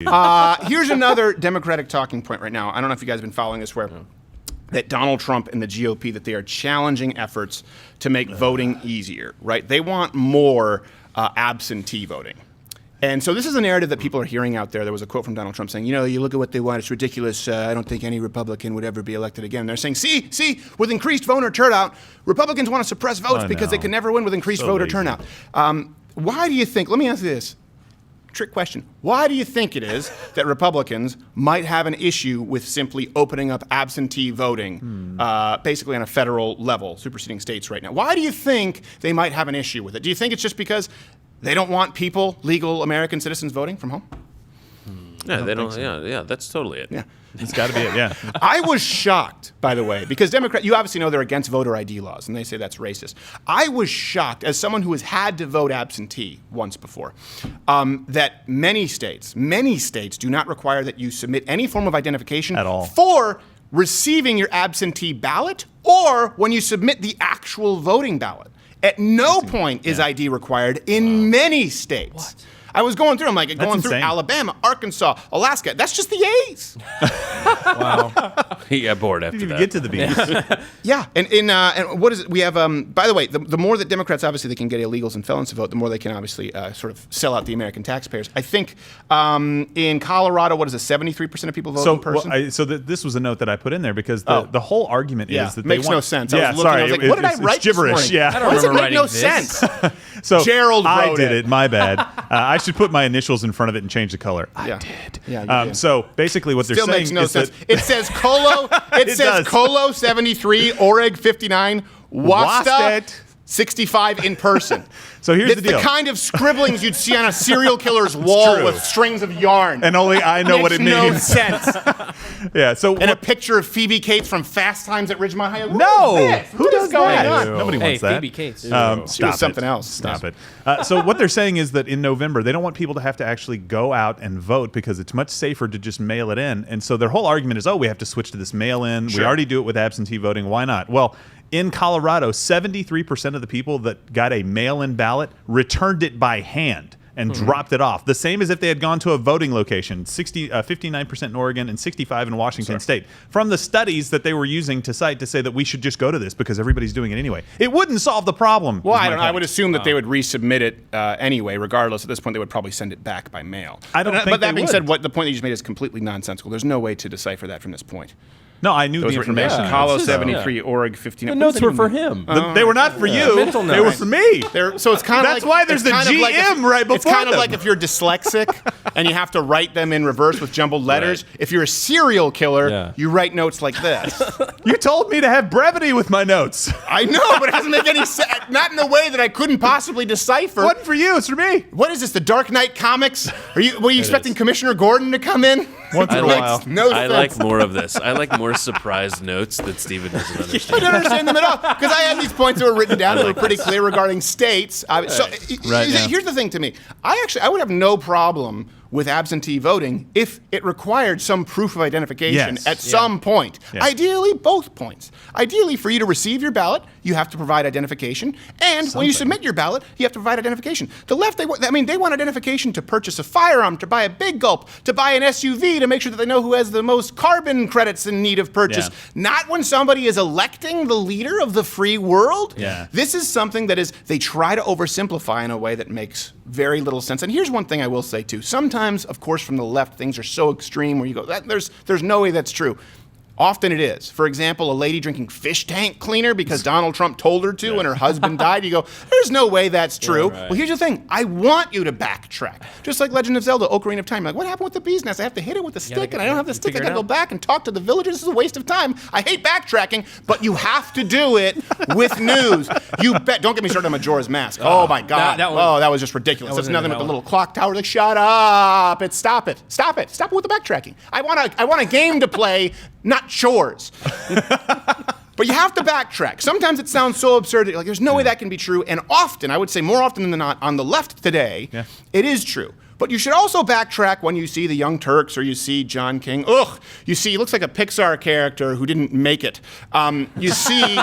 Here's another Democratic talking point right now. I don't know if you guys have been following this, where that Donald Trump and the GOP, that they are challenging efforts to make voting easier, right? They want more absentee voting. And so this is a narrative that people are hearing out there. There was a quote from Donald Trump saying, you look at what they want, it's ridiculous. I don't think any Republican would ever be elected again. They're saying, see, with increased voter turnout, Republicans want to suppress votes because they can never win with increased voter turnout. Why do you think, let me ask you this, trick question. Why do you think it is that Republicans might have an issue with simply opening up absentee voting, basically on a federal level, superseding states right now? Why do you think they might have an issue with it? Do you think it's just because they don't want people, legal American citizens, voting from home? Yeah, they don't. So. Yeah, that's totally it. Yeah, it's got to be it. Yeah. I was shocked, by the way, because you obviously know they're against voter ID laws, and they say that's racist. I was shocked, as someone who has had to vote absentee once before, that many states do not require that you submit any form of identification at all for receiving your absentee ballot or when you submit the actual voting ballot. At no point is ID required in many states. What? I was going through, I'm like, That's through insane. Alabama, Arkansas, Alaska. That's just the A's. Wow. He got bored after Didn't that. even get to the B's. Yeah, and what is it? We have, by the way, the more that Democrats, obviously, they can get illegals and felons to vote, the more they can obviously sort of sell out the American taxpayers. I think in Colorado, what is it, 73% of people vote in person? This was a note that I put in there because the whole argument is that makes they want, no sense. Yeah, I was looking, I was like, what did I write it's gibberish. this morning? Yeah. I don't Why does it remember make no writing this. sense? So Gerald I wrote did it. My bad. I should put my initials in front of it and change the color. Yeah. I did. Yeah, you did. So basically, what Still they're saying makes no is sense. that It says Colo. It says does. Colo 73, Oreg 59, Wasta Wasted. 65 in person. So here's It's the deal. the kind of scribblings you'd see on a serial killer's wall true. with strings of yarn. and only I know what it Makes no means. sense. Yeah. So And a picture of Phoebe Cates from Fast Times at Ridgemont High. no, who What is does going that? on? Nobody wants that. Phoebe Cates. She Stop was it. something else. Stop Yeah. it. So what they're saying is that in November, they don't want people to have to actually go out and vote because it's much safer to just mail it in. And so their whole argument is, we have to switch to this mail-in. Sure. We already do it with absentee voting. Why not? Well, in Colorado, 73% of the people that got a mail-in ballot returned it by hand and dropped it off. The same as if they had gone to a voting location, 59% in Oregon and 65% in Washington State. From the studies that they were using to cite to say that we should just go to this because everybody's doing it anyway. It wouldn't solve the problem. Well, is I my don't know. I point. would assume that they would resubmit it anyway. Regardless, at this point, they would probably send it back by mail. I don't think But that they being would. said, what the point that you just made is completely nonsensical. There's no way to decipher that from this point. No, I knew Those the written down. information. Colo So- 73, Oreg 59. The notes were for him. They were not for you. Mental They were notes. for me. So it's kind of That's why there's the GM right It's before kind of them. like if you're dyslexic and you have to write them in reverse with jumbled letters. Right. If you're a serial killer, Yeah. you write notes like this. You told me to have brevity with my notes. I know, but it doesn't make any sense. Not in a way that I couldn't possibly decipher. It wasn't for you. It's for me. What is this, the Dark Knight comics? Were you expecting Commissioner Gordon to come in? Once in I a like, while. No I sense. like more of this. I like more surprised notes that Steven doesn't I understand. don't understand them at all because I had these points that were written down that were pretty clear regarding states. Here's the thing to me. I would have no problem with absentee voting if it required some proof of identification Yes. at some point. Yeah. Ideally, both points. Ideally, for you to receive your ballot, you have to provide identification, and when you submit your ballot, you have to provide identification. The left, they want identification to purchase a firearm, to buy a Big Gulp, to buy an SUV, to make sure that they know who has the most carbon credits in need of purchase. Yeah. Not when somebody is electing the leader of the free world. Yeah. This is something that is, they try to oversimplify in a way that makes very little sense. And here's one thing I will say too. Sometimes, of course, from the left, things are so extreme where you go, there's no way that's true. Often it is. For example, a lady drinking fish tank cleaner because Donald Trump told her to and her husband died. You go, there's no way that's true. right. Well, here's the thing. I want you to backtrack. Just like Legend of Zelda, Ocarina of Time. Like, what happened with the bee's nest? I have to hit it with a stick, and I don't have the stick. I figure it got to go out. back and talk to the villagers. This is a waste of time. I hate backtracking, but you have to do it with news. You bet. Don't get me started on Majora's Mask. Oh, my God. that one- Oh, that was just ridiculous. That's wasn't nothing that but the one. little clock tower. Like, shut up. Stop it. Stop it. Stop it with the backtracking. I want a game to play, not chores. But you have to backtrack. Sometimes it sounds so absurd that you're like, there's no way that can be true. And often, I would say more often than not, on the left today, it is true. But you should also backtrack when you see the Young Turks or you see John King. Ugh, you see, he looks like a Pixar character who didn't make it. You see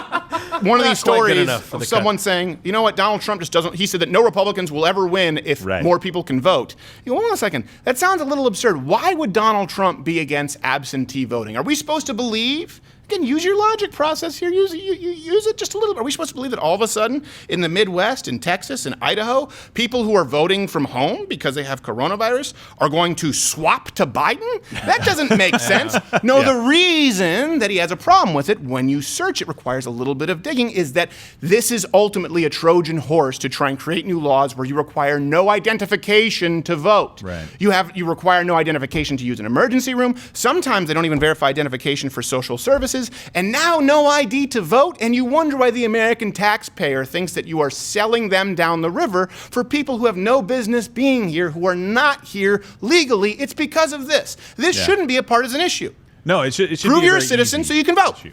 one of these stories of someone saying, you know what, Donald Trump just doesn't, he said that no Republicans will ever win if more people can vote. You know, hold on a second, that sounds a little absurd. Why would Donald Trump be against absentee voting? Are we supposed to believe? Again, use your logic process here. Use it just a little bit. Are we supposed to believe that all of a sudden in the Midwest, in Texas, in Idaho, people who are voting from home because they have coronavirus are going to swap to Biden? That doesn't make sense. No, the reason that he has a problem with it, when you search it requires a little bit of digging, is that this is ultimately a Trojan horse to try and create new laws where you require no identification to vote. Right. You require no identification to use an emergency room. Sometimes they don't even verify identification for social services. And now no ID to vote, and you wonder why the American taxpayer thinks that you are selling them down the river for people who have no business being here, who are not here legally. It's because of this. This shouldn't be a partisan issue. No, it should Prove be a you're a very citizen easy so you can vote. issue.